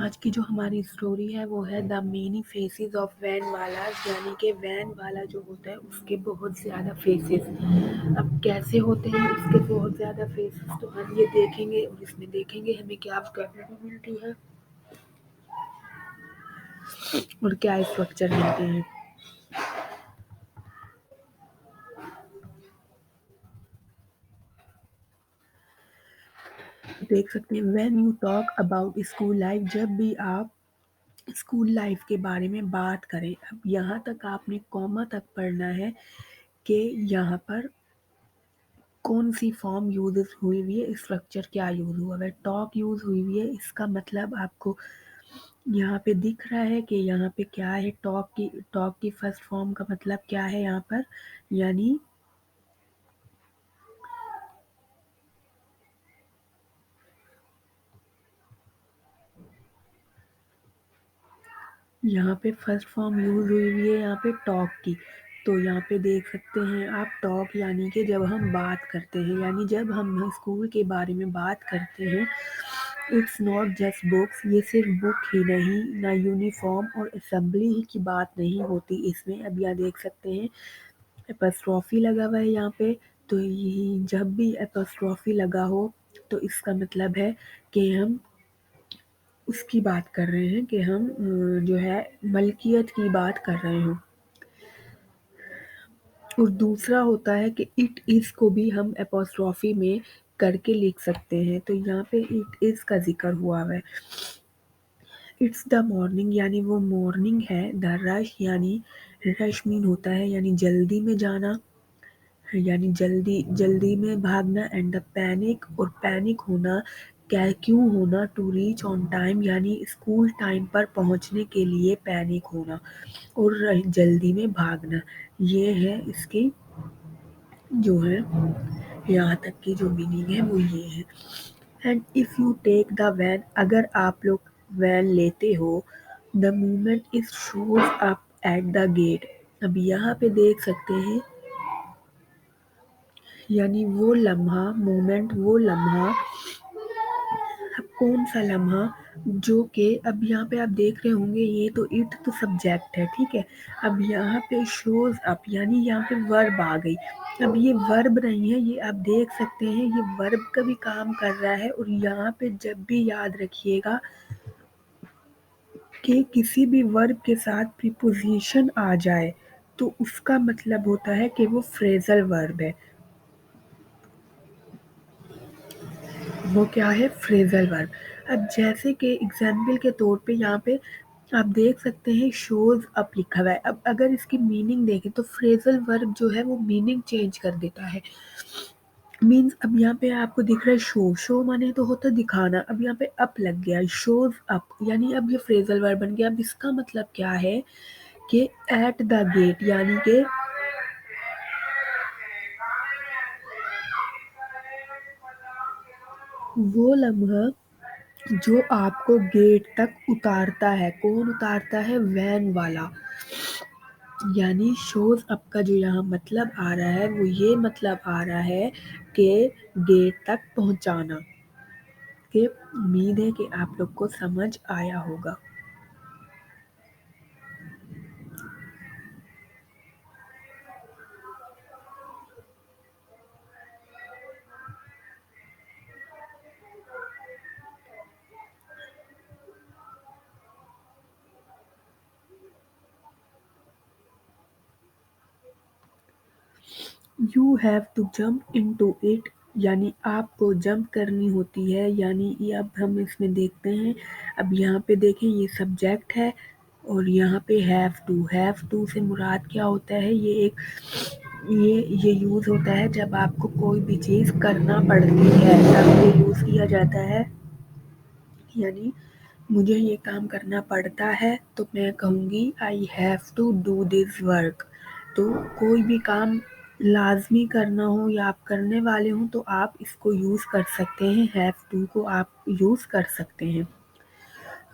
آج کی جو ہماری اسٹوری ہے وہ ہے the many faces of when والا، یعنی کہ وین والا جو ہوتا ہے اس کے بہت زیادہ فیسز۔ اب کیسے ہوتے ہیں اس کے بہت زیادہ فیسز، تو ہم یہ دیکھیں گے اور اس میں دیکھیں گے ہمیں کیا ویکیبلری ملتی ہے اور کیا اسٹرکچر ملتے ہیں۔ دیکھ سکتے ہیں when you talk about school life, جب بھی آپ اسکول لائف کے بارے میں بات کریں، اب یہاں تک آپ نے کوما تک پڑھنا ہے کہ یہاں پر کون سی فارم یوز ہوئی ہے، اسٹرکچر کیا یوز ہوا ہے۔ ٹاک یوز ہوئی ہے، اس کا مطلب آپ کو یہاں پہ دکھ رہا ہے کہ یہاں پہ کیا ہے۔ ٹاک کی فرسٹ فارم کا مطلب کیا ہے یہاں پر، یعنی یہاں پہ فرسٹ فارم یوز ہوئی ہے یہاں پہ ٹاک کی۔ تو یہاں پہ دیکھ سکتے ہیں آپ ٹاک، یعنی کہ جب ہم بات کرتے ہیں، یعنی جب ہم اسکول کے بارے میں بات کرتے ہیں، اٹس ناٹ جسٹ بکس، یہ صرف بک ہی نہیں، نہ یونیفارم اور اسمبلی ہی کی بات نہیں ہوتی اس میں۔ اب یہاں دیکھ سکتے ہیں اپسٹرافی لگا ہوا ہے یہاں پہ، تو جب بھی اپسٹرافی لگا ہو تو اس کا مطلب ہے کہ ہم اس کی بات کر رہے ہیں، کہ ہم جو ہے ملکیت کی بات کر رہے ہوں۔ اور دوسرا ہوتا ہے کہ اٹ از کو بھی ہم اپوسٹرافی میں کر کے لکھ سکتے ہیں، تو یہاں پہ اٹ از کا ذکر ہوا ہے۔ اٹس دا مارننگ، یعنی وہ مارننگ ہے۔ دا رش، یعنی رش مین ہوتا ہے یعنی جلدی میں جانا، یعنی جلدی میں بھاگنا۔ اینڈ دا پینک، اور پینک ہونا، کیوں ہونا، ٹو ریچ آن ٹائم، یعنی اسکول ٹائم پر پہنچنے کے لیے پینک ہونا اور جلدی میں بھاگنا۔ یہ ہے اس کی جو ہے یہاں تک کی جو میننگ ہے وہ یہ ہے۔ And if you take the van, اگر آپ لوگ وین لیتے ہو، the moment is shows up at the gate. اب یہاں پہ دیکھ سکتے ہیں یعنی وہ لمحہ، مومنٹ وہ لمحہ، کون سا لمحہ جو کہ اب یہاں پہ آپ دیکھ رہے ہوں گے، یہ تو اٹ تو سبجیکٹ ہے، ٹھیک ہے۔ اب یہاں پہ شوز اپ، یعنی یہاں پہ ورب آ گئی۔ اب یہ ورب نہیں ہے، یہ آپ دیکھ سکتے ہیں یہ ورب کا بھی کام کر رہا ہے۔ اور یہاں پہ جب بھی یاد رکھیے گا کہ کسی بھی ورب کے ساتھ پریپوزیشن آ جائے تو اس کا مطلب ہوتا ہے کہ وہ فریزل ورب ہے۔ وہ کیا ہے، فریزل ورب۔ اب جیسے کہ اگزامپل کے طور پہ یہاں پہ آپ دیکھ سکتے ہیں شوز اپ لکھا ہوا ہے۔ اب اگر اس کی میننگ دیکھیں تو فریزل ورب جو ہے وہ میننگ چینج کر دیتا ہے۔ مینز اب یہاں پہ آپ کو دکھ رہا ہے شو مانے تو ہوتا دکھانا، اب یہاں پہ اپ لگ گیا، شوز اپ، یعنی اب یہ فریزل ورب بن گیا۔ اب اس کا مطلب کیا ہے کہ ایٹ دا گیٹ، یعنی کہ وہ لمحہ جو آپ کو گیٹ تک اتارتا ہے۔ کون اتارتا ہے، وین والا۔ یعنی شوز اپ کا جو یہاں مطلب آ رہا ہے وہ یہ مطلب آ رہا ہے کہ گیٹ تک پہنچانا۔ کہ امید ہے کہ آپ لوگ کو سمجھ آیا ہوگا۔ You have to jump into it, یعنی آپ کو جمپ کرنی ہوتی ہے، یعنی یہ اب ہم اس میں دیکھتے ہیں۔ اب یہاں پہ دیکھیں یہ سبجیکٹ ہے اور یہاں پہ ہیو ٹو سے مراد کیا ہوتا ہے، یہ یوز ہوتا ہے جب آپ کو کوئی بھی چیز کرنا پڑتی ہے تب یہ یوز کیا جاتا ہے۔ یعنی مجھے یہ کام کرنا پڑتا ہے تو میں کہوں گی I have to do this work. تو کوئی بھی کام لازمی کرنا ہو یا آپ کرنے والے ہوں تو آپ اس کو یوز کر سکتے ہیں، ہیو ٹو کو آپ یوز کر سکتے ہیں۔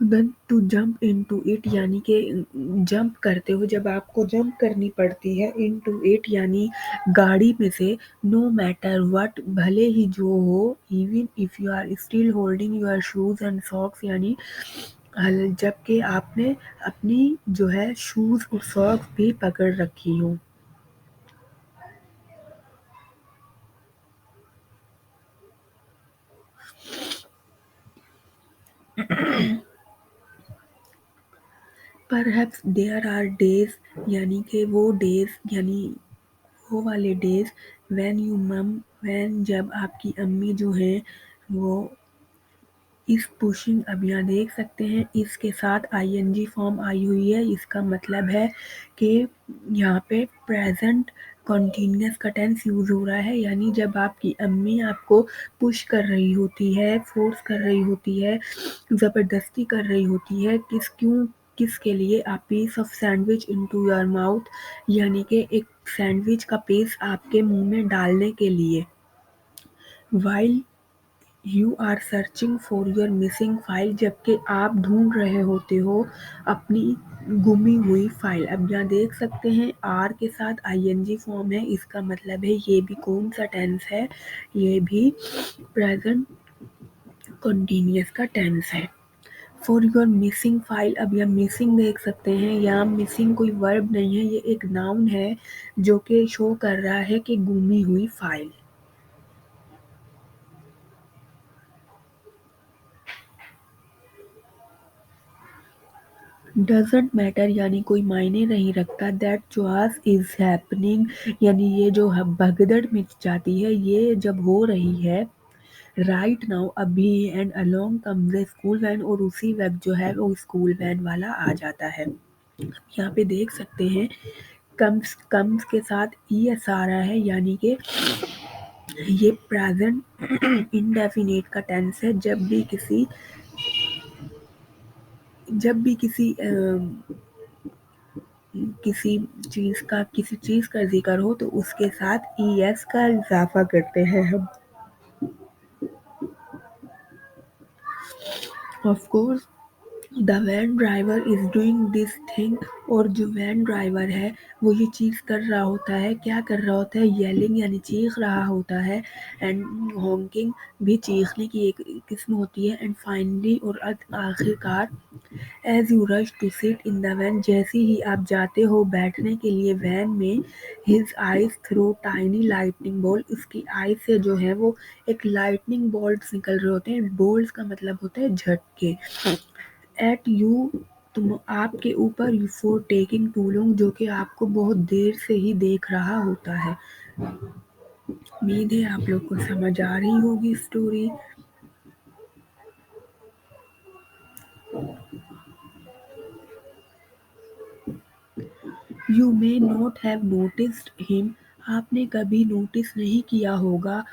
Then to jump into it, یعنی کہ جمپ کرتے ہو، جب آپ کو جمپ کرنی پڑتی ہے، ان ٹو اٹ یعنی گاڑی میں سے، نو میٹر وٹ، بھلے ہی جو ہو، even if you are still holding your shoes and socks, یعنی जबकि आपने अपनी जो है शूज़ और सॉक्स भी पकड़ रखी हों। परहैप्स देयर आर डेज़, यानी कि वो डेज़, यानी वो वाले डेज़ व्हेन जब आपकी अम्मी जो हैं वो इस पुशिंग, अब यहाँ देख सकते हैं इसके साथ आईएनजी फॉर्म आई हुई है। इसका मतलब है कि यहाँ पे प्रेजेंट कॉन्टिन्यूअस का टेंस यूज़ हो रहा है, यानी जब आपकी अम्मी आपको पुश कर रही होती है, फोर्स कर रही होती है, ज़बरदस्ती कर रही होती है, किसके लिए, a piece of sandwich into your mouth, यानी कि एक सैंडविच का पीस आपके मुंह में डालने के लिए। While you are searching for your missing file, जबकि आप ढूंढ रहे होते हो अपनी गुमी हुई फाइल। अब यहाँ देख सकते हैं आर के साथ आईएनजी फॉर्म है, इसका मतलब है ये भी कौन सा टेंस है, ये भी प्रेजेंट कंटिन्यूअस का टेंस है। फॉर योर मिसिंग फाइल, अब यहाँ मिसिंग देख सकते हैं, यहाँ मिसिंग कोई वर्ब नहीं है, ये एक नाउन है जो कि शो कर रहा है कि गुमी हुई फाइल। डज़न्ट मैटर, यानी कोई मायने नहीं रखता, दैट चॉइस इज हैपनिंग, यानी ये जो भगदड़ मिट जाती है ये जब हो रही है राइट नाउ अभी, and along comes the school van, और उसी वक्त जो है वो स्कूल वैन वाला आ जाता है। यहाँ पे देख सकते हैं कम्स कम्स के साथ ई एस आ रहा है, यानी कि ये प्रेजेंट इंडेफिनिट का टेंस है। जब भी किसी चीज़ का ज़िक्र हो तो उसके साथ ईएस का इज़ाफ़ा करते हैं हम। Of course the van driver is doing this thing, और जो वैन ड्राइवर है वो ये चीज़ कर रहा होता है, क्या कर रहा होता है, येलिंग यानी चीख रहा होता है, एंड हॉकिंग भी चीखने की एक किस्म होती है, एंड फाइनली और आखिरकार as you rush to sit in the van, जैसे ही आप जाते हो बैठने के लिए वैन में, his eyes through tiny lightning bolt, उसकी आइज से जो है वो एक लाइटनिंग बोल्ट्स निकल रहे होते हैं। बोल्ट्स का मतलब होता है झटके। एट यू, तुम आपके ऊपर, फॉर टेकिंग टू लॉन्ग, जो कि आपको बहुत देर से ही देख रहा होता है। उम्मीद है आप लोग को समझ आ रही होगी story. You may not have noticed him, आपने कभी नोटिस नहीं किया होगा।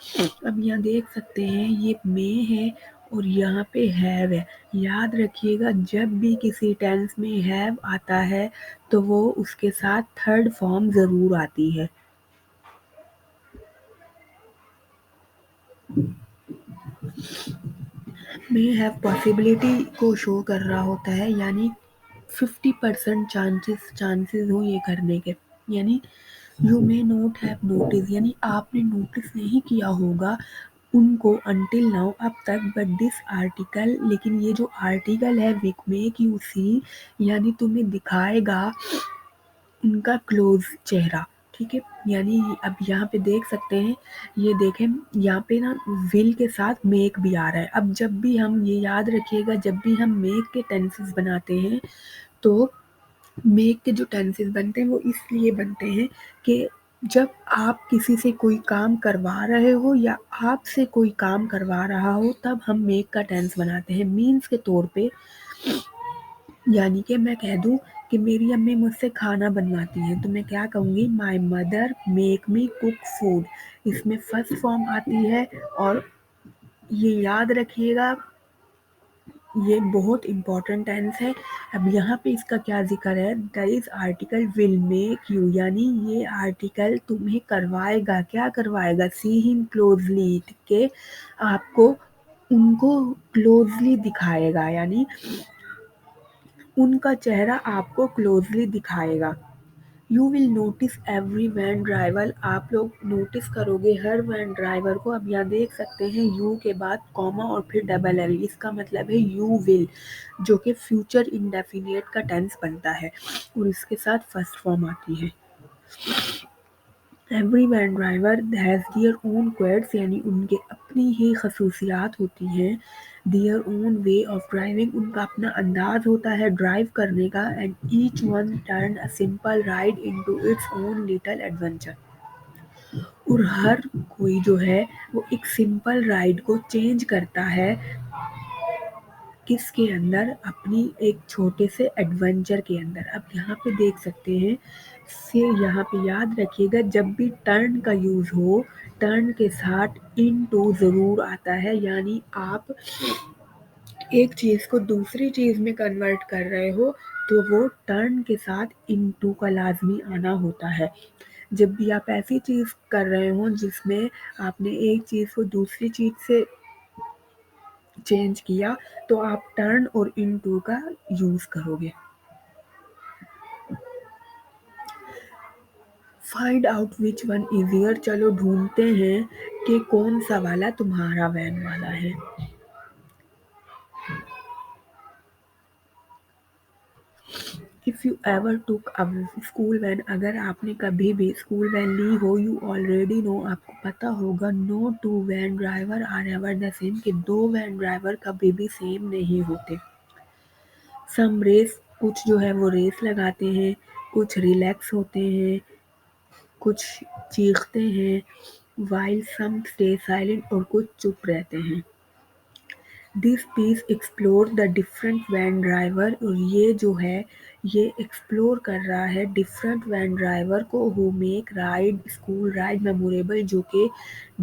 अब यहाँ देख सकते हैं ये मे है और यहाँ पे हैव है। याद रखिएगा जब भी किसी टेंस में हैव आता है तो वो उसके साथ थर्ड फॉर्म ज़रूर आती है। मे हैव पॉसिबिलिटी को शो कर रहा होता है, यानी 50% चांसेस हो ये करने के, यानी you may not have notice, यानी आपने नोटिस नहीं किया होगा उनको अंटिल नाउ अब तक, बट दिस आर्टिकल, लेकिन ये जो आर्टिकल है विक मेक यू सी, यानी तुम्हें दिखाएगा उनका क्लोज चेहरा। ठीक है, यानी अब यहाँ पे देख सकते हैं, ये देखें यहाँ पे ना विल के साथ मेक भी आ रहा है। अब जब भी हम ये याद रखिएगा जब भी हम मेक के टेंसेस बनाते हैं तो मेक के जो टेंसेस बनते हैं वो इसलिए बनते हैं कि जब आप किसी से कोई काम करवा रहे हो या आपसे कोई काम करवा रहा हो तब हम मेक का टेंस बनाते हैं। मीन्स के तौर पे, यानी कि मैं कह दूँ कि मेरी अम्मी मुझसे खाना बनवाती हैं तो मैं क्या कहूँगी, my mother make me cook food. इसमें फर्स्ट फॉर्म आती है और ये याद रखिएगा ये बहुत इम्पोर्टेंट टेंस है। अब यहाँ पे इसका क्या ज़िक्र है, this article will make you, यानी ये आर्टिकल तुम्हें करवाएगा, क्या करवाएगा, सी हिम क्लोजली, के आपको उनको क्लोजली दिखाएगा, यानी उनका चेहरा आपको क्लोजली दिखाएगा। You will notice every van driver, آپ لوگ نوٹس کرو گے ہر وین ڈرائیور کو. اب یہاں دیکھ سکتے ہیں یو کے بعد کوما اور پھر ڈبل ایل، اس کا مطلب ہے یو ول، جو کہ فیوچر انڈیفینیٹ کا ٹینس بنتا ہے اور اس کے ساتھ فرسٹ فارم آتی ہے. Every van driver has their own quirks, یعنی ان کے اپنی ہی خصوصیات ہوتی ہیں. Their own way of driving, ان کا اپنا انداز ہوتا ہے ڈرائیو کرنے کا. And each one turn a simple ride into its own little adventure, اور ہر کوئی جو ہے وہ ایک سمپل رائڈ کو چینج کرتا ہے کس کے اندر، اپنی ایک چھوٹے سے ایڈونچر کے اندر. اب یہاں پہ دیکھ سکتے ہیں سے، یہاں پہ یاد رکھیے گا جب بھی ٹرن کا یوز ہو، ٹرن کے ساتھ ان ٹو ضرور آتا ہے. یعنی آپ ایک چیز کو دوسری چیز میں کنورٹ کر رہے ہو تو وہ ٹرن کے ساتھ ان ٹو کا لازمی آنا ہوتا ہے. جب بھی آپ ایسی چیز کر رہے ہوں جس میں آپ نے ایک چیز کو دوسری چیز سے چینج کیا تو آپ ٹرن اور ان ٹو کا یوز کرو گے. Find out which one easier, چلو ڈھونڈتے ہیں کہ کون سا والا تمہارا وین والا ہے. If you ever took a school van، اگر آپ نے کبھی بھی اسکول وین لی ہو، you already know، آپ کو پتا ہوگا no two van driver are ever the same، کہ دو وین ڈرائیور کبھی بھی سیم نہیں ہوتے. سم ریس، کچھ جو ہے وہ ریس لگاتے ہیں، کچھ ریلیکس ہوتے ہیں، کچھ چیختے ہیں، while some stay silent، اور کچھ چپ رہتے ہیں. This piece explore the different van driver, اور یہ جو ہے یہ ایکسپلور کر رہا ہے ڈفرنٹ وین ڈرائیور کو who make ride school ride memorable, جو کہ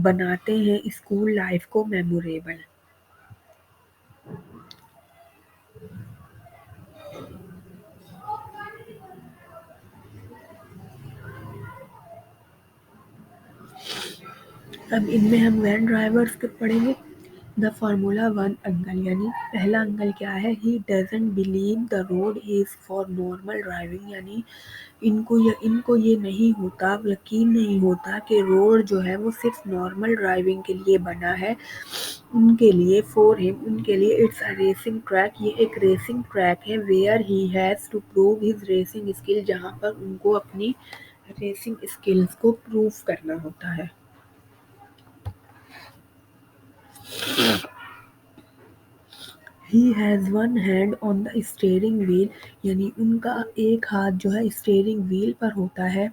بناتے ہیں اسکول لائف کو میموریبل. اب ان میں ہم وین ڈرائیورس کے پڑھیں گے. دا فارمولا ون انکل، یعنی پہلا انکل کیا ہے، he doesn't believe the road is for normal driving, یعنی ان کو یہ نہیں ہوتا، یقین نہیں ہوتا کہ روڈ جو ہے وہ صرف نارمل ڈرائیونگ کے لیے بنا ہے. ان کے لیے فور ہم، ان کے لیے اٹس اے ریسنگ ٹریک، یہ ایک ریسنگ ٹریک ہے. Where he has to prove his racing skill, جہاں پر ان کو اپنی ریسنگ اسکلز کو پروف کرنا ہوتا ہے. He has one hand on the steering wheel, یعنی ان کا ایک ہاتھ جو ہے اسٹیئرنگ وہیل پر ہوتا ہے.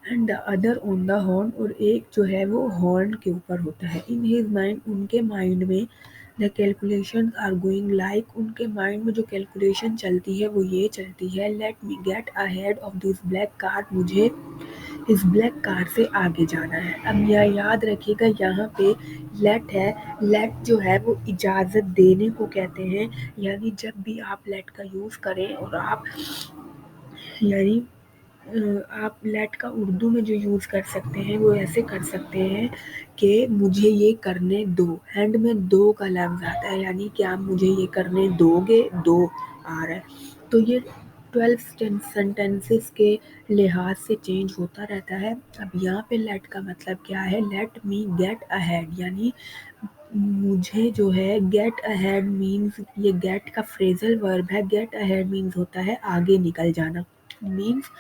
And the other on the horn, اور ایک جو ہے وہ ہارن کے اوپر ہوتا ہے. ان ہز مائنڈ، ان کے مائنڈ میں the calculation are going like, ان کے مائنڈ میں جو کیلکولیشن چلتی ہے وہ یہ چلتی ہے، let me get ahead of this black car, مجھے اس بلیک کار سے آگے جانا ہے. اب یہ یاد رکھیے گا یہاں پہ لیٹ ہے، لیٹ جو ہے وہ اجازت دینے کو کہتے ہیں. یعنی جب بھی آپ لیٹ کا یوز کریں اور یعنی آپ لیٹ کا اردو میں جو یوز کر سکتے ہیں وہ ایسے کر سکتے ہیں کہ مجھے یہ کرنے دو، اینڈ میں دو کا لفظ آتا ہے، یعنی کہ آپ مجھے یہ کرنے دو گے، دو آ رہا ہے. تو یہ 12 سینٹینسز کے لحاظ سے چینج ہوتا رہتا ہے. اب یہاں پہ لیٹ کا مطلب کیا ہے، لیٹ می گیٹ اہیڈ، یعنی مجھے جو ہے گیٹ اہیڈ مینز، یہ گیٹ کا فریزل ورب ہے. گیٹ اہیڈ مینز ہوتا ہے آگے نکل جانا، مینز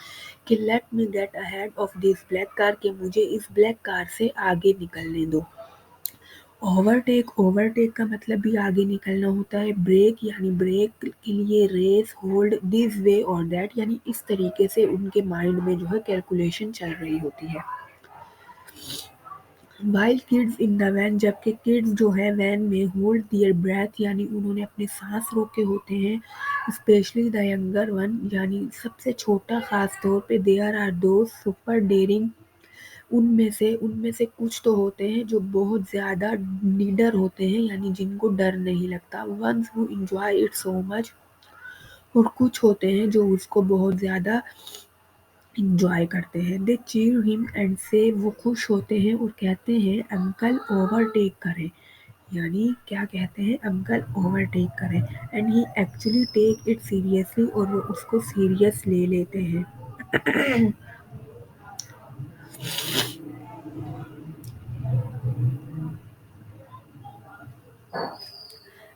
کہ let me get ahead of this black car, کہ مجھے اس بلیک کار سے آگے نکلنے دو. اوورٹیک، اوورٹیک کا مطلب بھی آگے نکلنا ہوتا ہے. بریک، یعنی بریک کے لیے ریس، ہولڈ دس وے اور دیٹ، یعنی اس طریقے سے ان کے مائنڈ میں جو ہے کیلکولیشن چل رہی ہوتی ہے. While kids in the when, جبکہ کڈز جو ہے وین میں ہولڈ دیئر بریتھ، یعنی انہوں نے اپنے سانس روکے ہوتے ہیں. اسپیشلی دا ینگر ون، یعنی سب سے چھوٹا، خاص طور پہ. دیئر آر دوز سپر ڈیئرنگ، ان میں سے کچھ تو ہوتے ہیں جو بہت زیادہ نیڈر ہوتے ہیں، یعنی جن کو ڈر نہیں لگتا. Ones who enjoy it so much, اور کچھ ہوتے ہیں جو اس کو بہت زیادہ انجوائے کرتے ہیں. دے چیئر ہم اینڈ سے، وہ خوش ہوتے ہیں اور کہتے ہیں انکل اوورٹیک کریں، यानी क्या कहते हैं, अंकल ओवरटेक करें, and he actually take it seriously, और वो उसको सीरियस ले लेते हैं।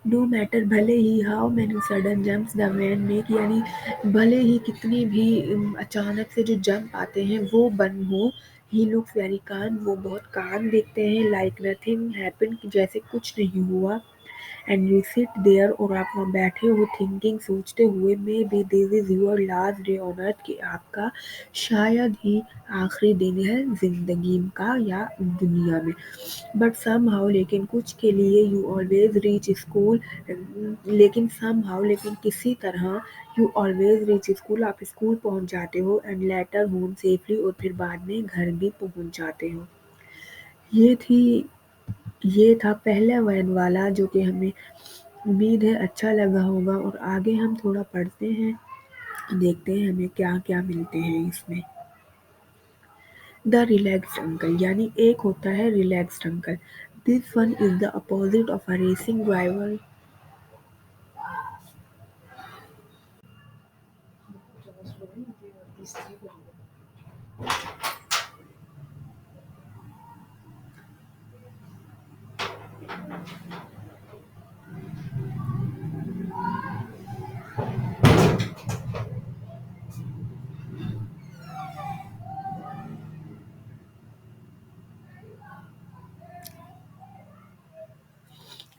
नो मैटर भले ही how many sudden jumps the van make, यानी भले ही कितनी भी अचानक से जो जंप आते हैं वो बन हो, ही लुक्स वेरी काम, वो बहुत काम दिखते हैं, लाइक नथिंग हैपन, जैसे कुछ नहीं हुआ। एंड यू सिट देयर, और आप वहाँ बैठे हो थिंकिंग, सोचते हुए, may be this is your last day on earth, कि आपका शायद ही आखिरी दिन है जिंदगी का या दुनिया में। बट समहाउ, लेकिन कुछ के लिए, यू ऑलवेज रीच स्कूल, लेकिन समहाउ, लेकिन किसी तरह, यू ऑलवेज रीच स्कूल, आप स्कूल पहुंच जाते हो, एंड लेटर होम सेफली, और फिर बाद में घर भी पहुंच जाते हो। ये थी ये था पहला वैन वाला, जो कि हमें उम्मीद है अच्छा लगा होगा, और आगे हम थोड़ा पढ़ते हैं, देखते हैं हमें क्या क्या मिलते हैं इसमें। द रिलैक्स्ड अंकल, यानी एक होता है relaxed uncle. This one is the opposite of a racing driver.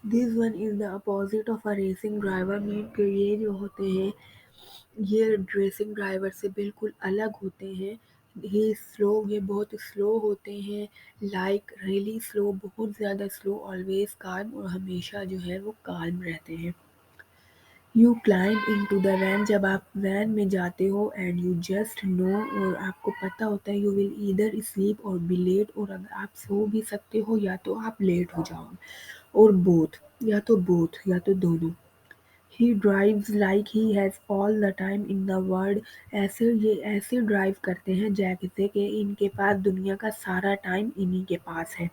This one is the opposite of a racing driver, mean कि ये जो होते हैं, ये रेसिंग ड्राइवर से बिल्कुल अलग होते हैं। ही स्लो, ये बहुत स्लो होते हैं, लाइक रियली स्लो, बहुत ज़्यादा स्लो, ऑलवेज काल्म, और हमेशा जो है वो काल्म रहते हैं। You climb into the van, जब आप वैन में जाते हो, एंड यू जस्ट नो, और आपको पता होता है, यू विल ईदर स्लीप और बी लेट, और अगर आप सो भी सकते हो या तो आप लेट हो जाओगे, और बोथ या तो दोनों। ही drives like he has all the time in the world, ये ऐसे ड्राइव करते हैं जैसे कि इनके पास दुनिया का सारा टाइम इन्हीं के पास है।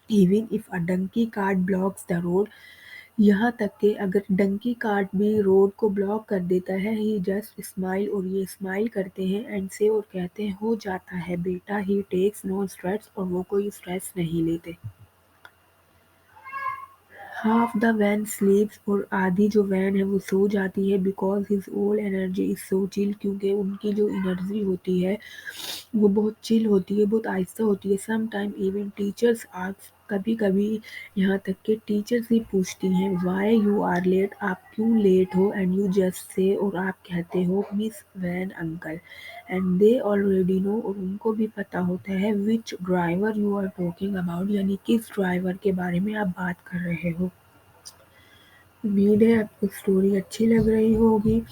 Even if a donkey cart blocks the road, यहाँ तक कि अगर डंकी कार्ट भी रोड को ब्लॉक कर देता है, ही जस्ट स्माइल, और ये स्माइल करते हैं, एंड से, और कहते हैं हो जाता है बेटा, ही टेक्स नो स्ट्रेस, और वो कोई स्ट्रेस नहीं लेते। हाफ द वैन स्लीप्स, और आधी जो वैन है वो सो जाती है, because his old energy is so chill, क्योंकि उनकी जो एनर्जी होती है वो बहुत चिल होती है, बहुत आहिस्ता होती है। Some time even teachers ask, कभी-कभी यहाँ तक कि टीचर्स भी पूछती हैं, व्हाई यू आर लेट, आप क्यों लेट हो, एंड यू जस्ट से, और आप कहते हो, miss van uncle, and they already know, और उनको भी पता होता है, which driver you are talking about, यानी किस ड्राइवर के बारे में आप बात कर रहे हो। उम्मीद है आपको स्टोरी अच्छी लग रही होगी।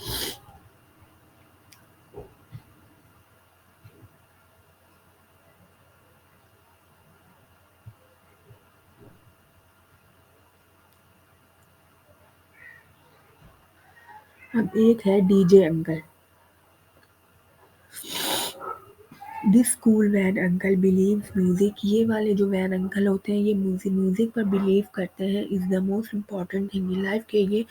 अब एक है DJ uncle. This cool van uncle believes music, ये वाले जो वैन अंकल होते हैं ये म्यूजिक पर बिलीव करते हैं, is the most important thing in life, के ये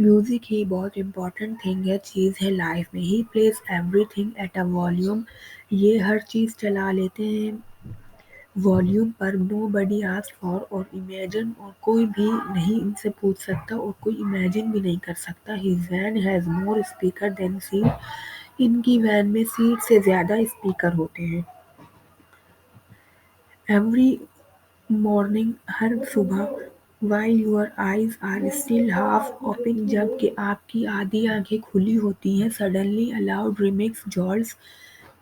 म्यूजिक ही बहुत इम्पॉर्टेंट थिंग है, चीज़ है लाइफ में। He plays everything at a volume, ये हर चीज़ चला लेते हैं वॉल्यूम पर। नो बडी आस्क फॉर और इमेजिन, और कोई भी नहीं इनसे पूछ सकता, और कोई इमेजिन भी नहीं कर सकता। His van has more speaker than seat, इनकी वैन में सीट से ज़्यादा स्पीकर होते हैं। एवरी मॉर्निंग, हर सुबह, while your eyes are still half open, जबकि आपकी आधी आंखें खुली होती हैं, सडनली अलाउड रिमिक्स जॉल्स,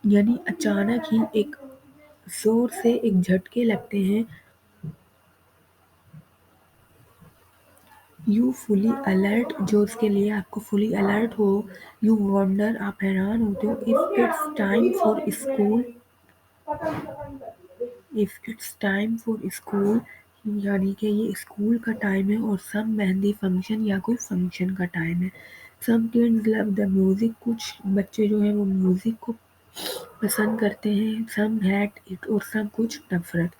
यानी अचानक ही एक जोर से एक झटके लगते हैं। यू फुली अलर्ट, जो उसके लिए आपको फुली अलर्ट हो। यू वंडर, आप हैरान होते हो। If it's time for school, यानी कि ये स्कूल का टाइम है, और सम मेहंदी फंक्शन, या कोई फंक्शन का टाइम है। Some kids love the music, कुछ बच्चे जो हैं वो म्यूजिक को पसंद करते हैं। सम हैट इट, और सब कुछ नफरत।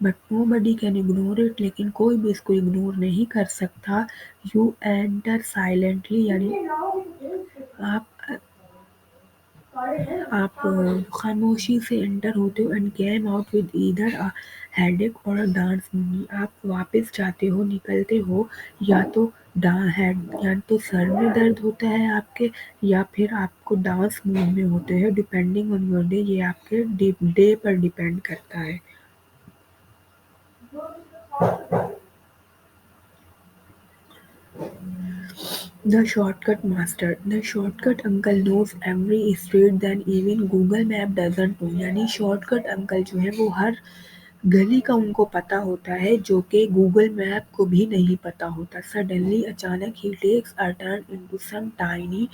But nobody can ignore it, लेकिन कोई भी इसको इग्नोर नहीं कर सकता। You enter silently यानी आप आप खामोशी से एंटर होते हो and came out with either a headache और अ डांस मूवी। आप वापस जाते हो, निकलते हो या तो या तो सर में दर्द होता है आपके, या फिर आपको डांस मूड में होते हैं, डिपेंडिंग ऑन योर डे। ये आपके डे पर डिपेंड करता है। The shortcut master. The shortcut uncle knows every street than even Google Map doesn't know। यानी शॉर्टकट अंकल जो है वो हर गली का उनको पता होता है, जो कि गूगल मैप को भी नहीं पता होता। सडनली अचानक ही takes a turn into some tiny,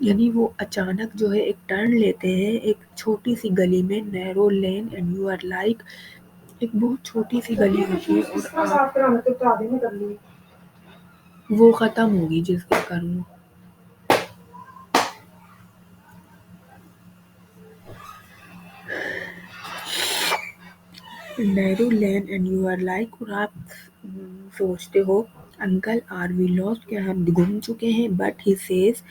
यानी वो अचानक जो है एक टर्न लेते हैं एक छोटी सी गली में, narrow lane and you are like, एक बहुत छोटी सी गली होती है और आप वो खत्म होगी जिसका करूँ। Narrow lane and you are like, और आप सोचते हो अंकल आर वी लॉस्ट, क्या हम गुम चुके हैं। बट ही सेज,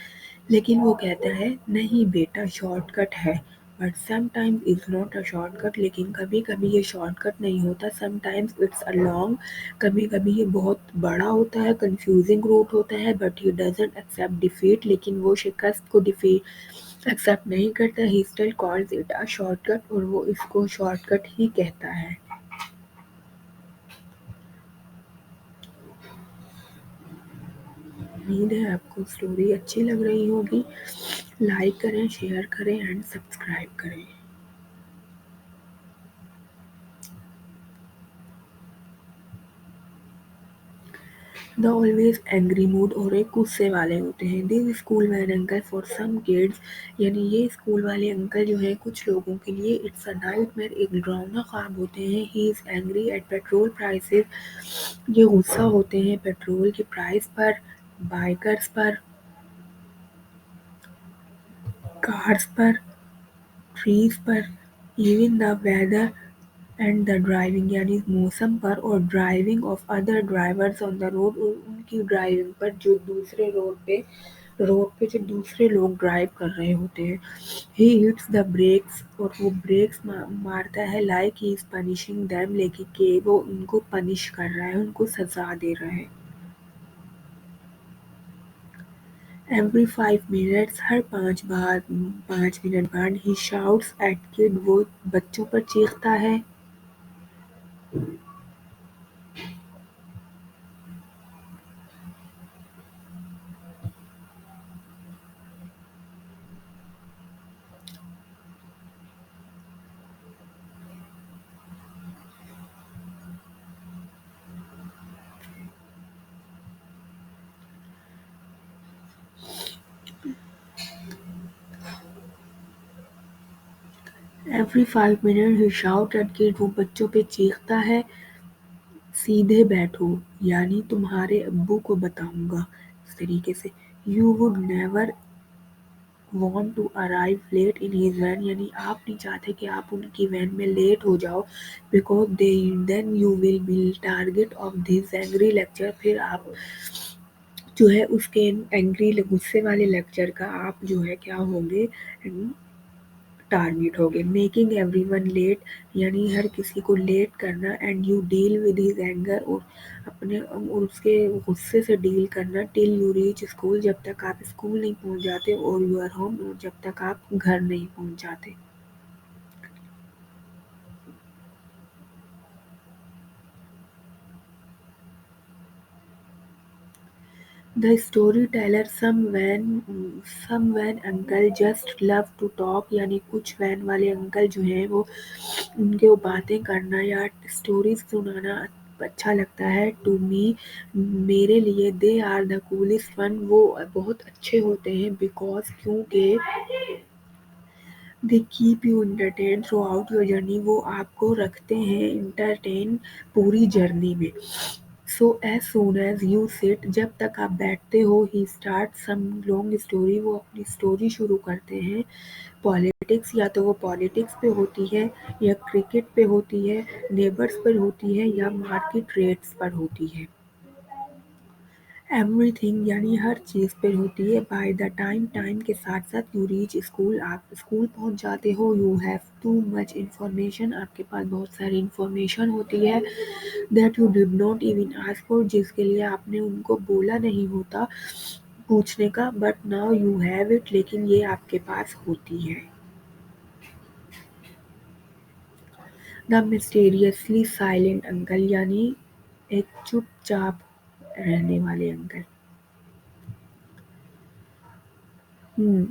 लेकिन वो कहता है नहीं बेटा शॉर्टकट है। But sometimes is not a shortcut, लेकिन कभी कभी ये शॉर्टकट नहीं होता। समटाइम्स इट्स अ लॉन्ग, कभी कभी ये बहुत बड़ा होता है, कंफ्यूजिंग रूट होता है। But he doesn't accept defeat, लेकिन वो शिकस्त को डिफीट एक्सेप्ट नहीं करता। He still calls it a shortcut, और वो इसको शॉर्टकट ही कहता है। उम्मीद है आपको स्टोरी अच्छी लग रही होगी। लाइक करें, शेयर करें एंड सब्सक्राइब करें। द ऑलवेज एंग्री मूड, और एक गुस्से वाले होते हैं। This school van uncle for some kids, यानी ये स्कूल वाले अंकल जो हैं कुछ लोगों के लिए इट्स अ नाइटमेयर, एक डरावना ख्वाब होते हैं। He is angry at petrol prices, ये गुस्सा होते हैं पेट्रोल के प्राइस पर, बाइकर्स पर, कार्स पर, ट्रीज पर, even the weather and the driving, यानी मौसम पर और driving of other drivers on the road, और उनकी ड्राइविंग पर, जो दूसरे रोड पे जो दूसरे लोग ड्राइव कर रहे होते हैं। ही हिट्स द ब्रेक्स, और वो ब्रेक्स मारता है like he is punishing them, लेकिन कि वो उनको पनिश कर रहा है, उनको सजा दे रहा है। एवरी 5 मिनट्स, हर 5 मिनट बाद, ही शाउट्स एट किड, वो बच्चों पर चीखता है। Every 5 minute he shout at kid, वो बच्चों पे चीखता है। सीधे बैठो, यानी तुम्हारे अब्बू को बताऊंगा, इस तरीके से। You would never want to arrive late in his van, यानी आप नहीं चाहते कि आप उनकी वैन में लेट हो जाओ। Because they then you will be target of this angry lecture, फिर आप जो है उसके एंग्री गुस्से वाले लेक्चर का आप जो है क्या होंगे, टारगेट होगे। मेकिंग एवरीवन लेट, यानी हर किसी को लेट करना। And you deal with his anger, और अपने और उसके गुस्से से डील करना। टिल यू रीच स्कूल, जब तक आप स्कूल नहीं पहुंच जाते, और यू आर होम, और जब तक आप घर नहीं पहुंच जाते। The story teller, some van uncle just love to talk, यानी कुछ वैन वाले अंकल जो हैं वो उनके वो बातें करना या स्टोरीज सुनाना अच्छा लगता है। टू मी, मेरे लिए, they are the coolest one, वो बहुत अच्छे होते हैं। बिकॉज, क्योंकि they keep you entertain throughout your journey, वो आपको रखते हैं इंटरटेन पूरी जर्नी में। So as soon as you sit, जब तक आप बैठते हो, he start some long story, वो अपनी स्टोरी शुरू करते हैं। पॉलिटिक्स या तो वो पॉलिटिक्स पे होती है या क्रिकेट पे होती है, नेबर्स पर होती है या मार्केट रेट्स पर होती है। एवरीथिंग यानी हर चीज़ पे होती है। बाय द टाइम टाइम के साथ-साथ यू रीच स्कूल आप स्कूल पहुँच जाते हो, you have too much information आपके पास बहुत सारी इन्फॉर्मेशन होती है that you did not even ask for जिसके लिए आपने उनको बोला नहीं होता पूछने का but now you have it लेकिन ये आपके पास होती है। द मिस्टीरियसली साइलेंट अंकल यानी एक चुपचाप रहने वाले uncle.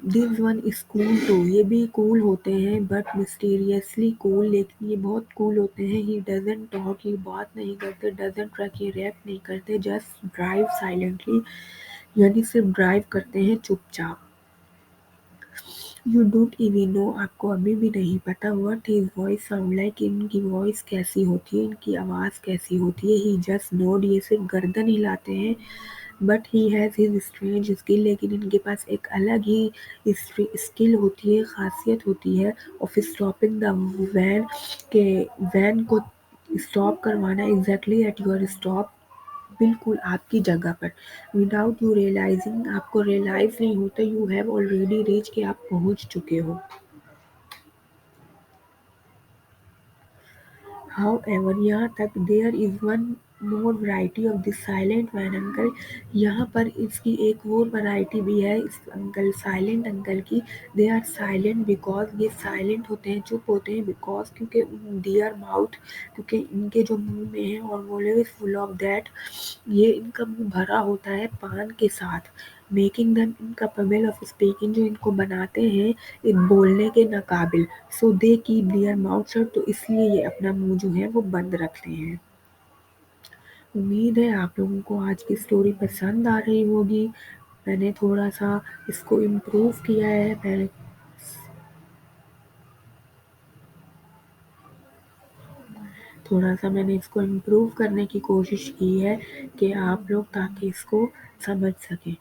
This one is cool too ये भी कूल होते हैं बट मिस्टीरियसली कूल लेकिन ये बहुत कूल होते हैं। ही डजंट टॉक ये बात नहीं करते, डजंट ट्रक ये रैप नहीं करते, जस्ट ड्राइव साइलेंटली यानी सिर्फ ड्राइव करते हैं चुपचाप। यू डोंट इवन नो आपको अभी भी नहीं पता what his voice sound like इनकी वॉइस कैसी होती है, इनकी आवाज़ कैसी होती है। ही जस्ट नोड ये सिर्फ गर्दन हिलाते हैं but he has his strange skill लेकिन इनके पास एक अलग ही स्किल होती है, खासियत होती है ऑफ स्टॉपिंग द वैन के वैन को स्टॉप करवाना एग्जैक्टली एट योर स्टॉप बिल्कुल आपकी जगह पर विदाउट यू रियलाइजिंग आपको रियलाइज नहीं होता यू हैव ऑलरेडी रीच कि आप पहुंच चुके हो। However, यहाँ तक there is one more variety of this silent man uncle यहाँ पर इसकी एक और वैरायटी भी है इस अंकल साइलेंट अंकल की। दे आर साइलेंट बिकॉज ये साइलेंट होते हैं चुप होते हैं बिकॉज क्योंकि देयर माउथ क्योंकि इनके जो मुंह में है और ऑलवेज फुल ऑफ दैट ये इनका मुंह भरा होता है पान के साथ making them incapable of speaking जो इनको बनाते हैं इन बोलने के नाकाबिल। So they keep their mouth shut तो इसलिए ये अपना मुंह जो है वो बंद रखते हैं। उम्मीद है आप लोगों को आज की स्टोरी पसंद आ रही होगी। मैंने थोड़ा सा इसको इम्प्रूव किया है पहले थोड़ा सा मैंने इसको इम्प्रूव करने की कोशिश की है कि आप लोग ताकि इसको समझ सकें।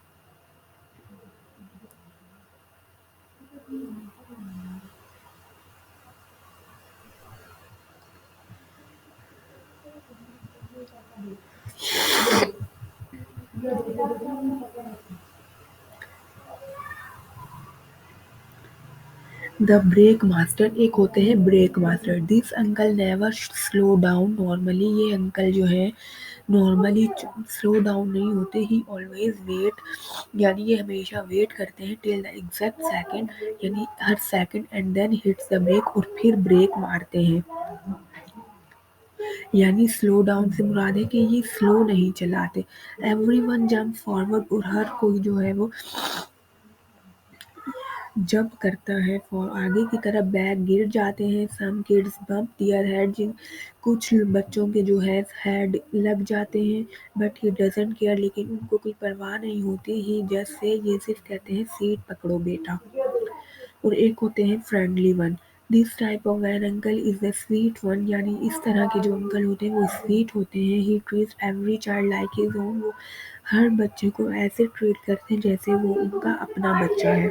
द ब्रेक मास्टर एक होते हैं brake master. This uncle never slow down normally ये अंकल जो है नॉर्मली स्लो डाउन नहीं होते। ही ऑलवेज वेट यानी ये हमेशा वेट करते हैं टिल द एग्जैक्ट सेकंड यानी हर second and then hits the brake और फिर ब्रेक मारते हैं। यानी स्लो डाउन से मुराद है कि ये स्लो नहीं चलाते। एवरीवन जंप फॉरवर्ड और हर कोई जो है वो जंप करता है फॉर आगे की तरफ बैग गिर जाते हैं। Some kids bump their head जिन कुछ बच्चों के जो है हेड लग जाते हैं बट ही डजंट केयर लेकिन उनको कोई परवाह नहीं होती। ही जस्ट से ये सिर्फ कहते हैं सीट पकड़ो बेटा। और एक होते हैं friendly one. This type of an uncle is the sweet one यानी इस तरह के जो अंकल होते हैं वो स्वीट होते हैं। ही treats every child like his own वो हर बच्चे को ऐसे ट्रीट करते हैं जैसे वो उनका अपना बच्चा है।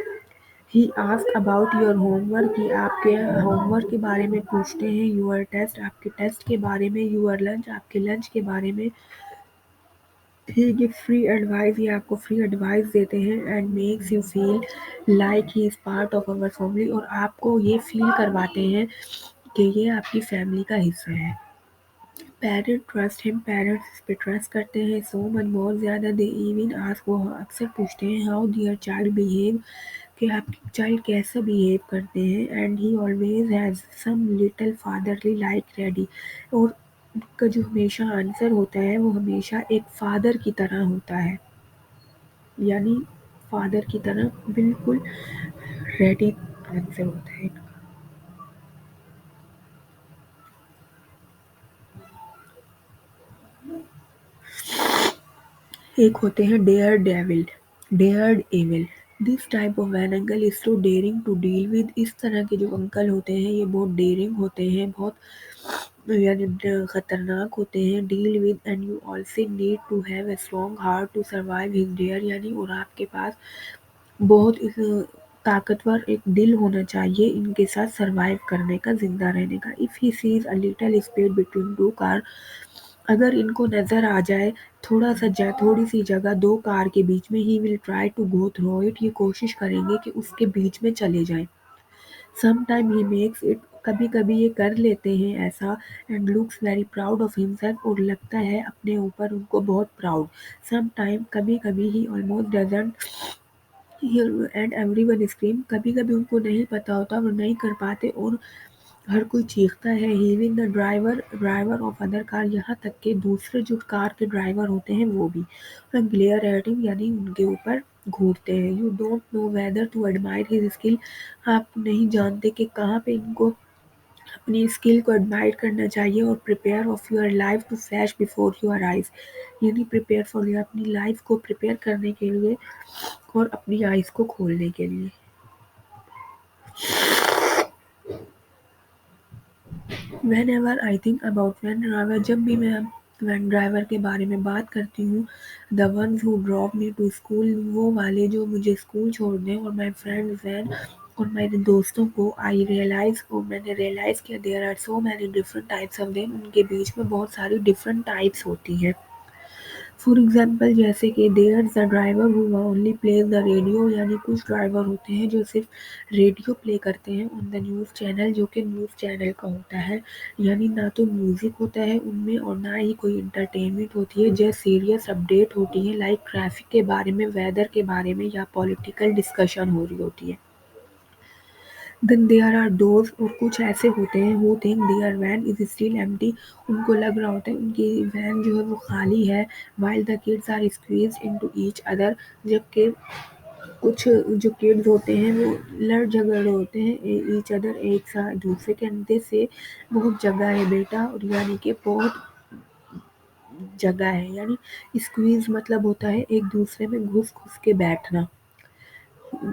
He ask about your homework कि आपके होमवर्क के बारे में पूछते हैं। यूर टेस्ट आपके टेस्ट के बारे में। यूर लंच आपके लंच के बारे में। ही गिव फ्री एडवाइस ये आपको फ्री एडवाइस देते हैं and makes you feel like he is part of our family और आपको ये फील करवाते हैं कि ये आपकी फैमिली का हिस्सा है। पेरेंट ट्रस्ट हिम पेरेंट्स इस पे ट्रस्ट करते हैं सो मच बहुत ज़्यादा। दे इवन आस्क वो अक्सर पूछते हैं हाउ दियर चाइल्ड बिहेव कि आपके चाइल्ड कैसे बिहेव करते हैं। And he always has some little fatherly like ready और उनका जो हमेशा आंसर होता है वो हमेशा एक फादर की तरह होता है यानी फादर की तरह बिल्कुल रेडी आंसर होता है। एक होते हैं daredevil. This type of an uncle is too daring to deal with इस तरह के जो अंकल होते हैं ये बहुत डेयरिंग होते हैं बहुत यानी खतरनाक होते हैं। Deal with and you also need to have a strong heart to survive his dare यानी और आपके पास बहुत इस ताकतवर एक दिल होना चाहिए इनके साथ सर्वाइव करने का, जिंदा रहने का। If he sees a little space between two car, अगर इनको नजर आ जाए थोड़ी सी जगह दो कार के बीच में, he will try to go through it, ये कोशिश करेंगे कि उसके बीच में चले जाएं। Some time he makes it, कभी कभी ये कर लेते हैं ऐसा, and looks very proud of himself, और लगता है अपने ऊपर उनको बहुत प्राउड। सम टाइम, कभी कभी, he almost doesn't end everyone scream, कभी कभी उनको नहीं पता होता, वो नहीं कर पाते और हर कोई चीखता है। Even the driver driver of other car, यहाँ तक के दूसरे जो कार के ड्राइवर होते हैं वो भी ग्लेयर एट हिम, यानी उनके ऊपर घूरते हैं। You don't know whether to admire his skill, आप नहीं जानते कि कहाँ पे इनको अपनी स्किल को एडमायर करना चाहिए। और prepare of your life to flash before your eyes, यानी प्रिपेयर फॉर योर, अपनी लाइफ को प्रिपेयर करने के लिए और अपनी आइज को खोलने के लिए। When ever I think about when driver, जब भी मैं वैन ड्राइवर के बारे में बात करती हूँ, the ones who drop me to school, वो वाले जो मुझे स्कूल छोड़ दें, और माई फ्रेंड वैन, और मेरे दोस्तों को, आई रियलाइज, और मैंने रियलाइज़ किया, there are so many different types of them, उनके बीच में बहुत सारी डिफरेंट टाइप्स होती हैं। फॉर एग्जाम्पल, जैसे कि there the driver who only plays the radio, यानी कुछ ड्राइवर होते हैं जो सिर्फ रेडियो प्ले करते हैं ऑन द न्यूज़ चैनल, जो कि न्यूज़ चैनल का होता है, यानी ना तो म्यूज़िक होता है उनमें और ना ही कोई इंटरटेनमेंट होती है, जस्ट सीरियस अपडेट होती है, लाइक ट्रैफिक के बारे में, वेदर के बारे में, या पॉलिटिकल डिस्कशन हो रही होती है। देन देयर आर दोज, और कुछ ऐसे होते हैं who think their van is still empty, उनको लग रहा होता है उनकी वैन जो है वो खाली है, while the kids are squeezed into each other, जबकि कुछ जो किड्स होते हैं वो लड़ झगड़ रहे होते हैं ईच अदर, एक साथ दूसरे के अंदर से, बहुत जगह है बेटा, और यानी कि बहुत जगह है, यानी स्क्वीज मतलब होता है एक दूसरे में घुस घुस के बैठना।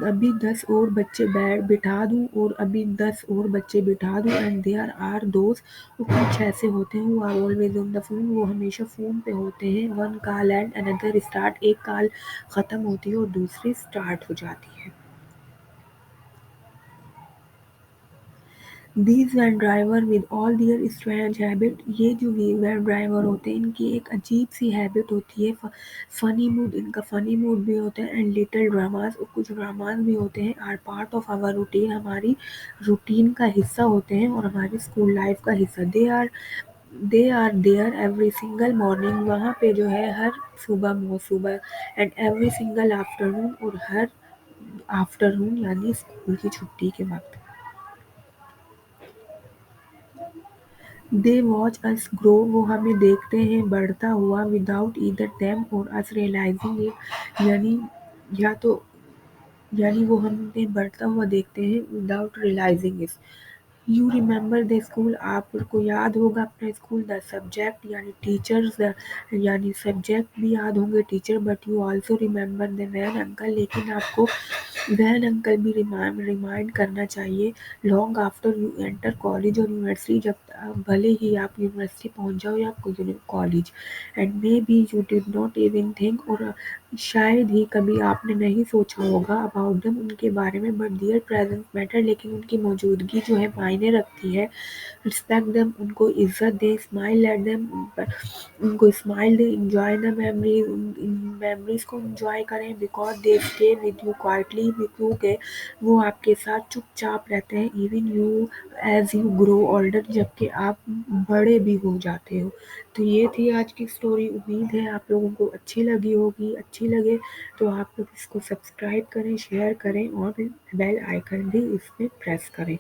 अभी 10 और बच्चे बैठ बिठा दूँ, और अभी 10 और बच्चे बिठा दूँ, एंड देयर आर दोस्त, वो कुछ ऐसे होते हैं, वो are always on the phone, वो हमेशा फ़ोन पे होते हैं। One call and another start, एक कॉल ख़त्म होती है और दूसरी स्टार्ट हो जाती है। These van driver with all their strange habit, ये जो वैन ड्राइवर होते हैं इनकी एक अजीब सी हैबिट होती है, फनी मूड, इनका फनी मूड भी होता है, एंड लिटिल ड्रामास, और कुछ ड्रामास भी होते हैं, are part of our routine, हमारी रूटीन का हिस्सा होते हैं और हमारी स्कूल लाइफ का हिस्सा। They are there every single morning, वहाँ पे जो है हर सुबह, एंड एवरी सिंगल आफ्टरनून, और हर आफ्टरनून, यानी स्कूल की छुट्टी के वक्त। दे वॉच अस ग्रो, वो हमें देखते हैं बढ़ता हुआ, विदाउट ईदर देम और अस रियलाइजिंग इट, यानी या तो यानी वो हमें बढ़ता हुआ देखते हैं without realising it. You remember the school, आपको याद होगा अपना स्कूल, द सब्जेक्ट यानी टीचर्स, यानी सब्जेक्ट भी याद होंगे teacher, but you also remember the van uncle, लेकिन आपको वैन अंकल भी रिमाइंड करना चाहिए, long after you enter college और यूनिवर्सिटी, जब भले ही आप यूनिवर्सिटी पहुंच जाओ या college, and maybe you did not even think, और शायद ही कभी आपने नहीं सोचा होगा अबाउट देम, उनके बारे में, बट देयर प्रेजेंस मैटर, लेकिन उनकी मौजूदगी जो है मायने रखती है। रिस्पेक्ट देम, उनको इज्जत दें, स्माइल एट देम, उनको स्माइल दें, एंजॉय द मेमोरीज, इन मेमोरीज को एंजॉय करें, because they stay with you quietly, क्योंकि वो आपके साथ चुपचाप रहते हैं, even you as you grow older, जबकि आप बड़े भी हो जाते हो। तो ये थी आज की स्टोरी, उम्मीद है आप लोगों को अच्छी लगी होगी, अच्छी लगे तो आप लोग इसको सब्सक्राइब करें, शेयर करें और बेल आइकन भी इसमें प्रेस करें।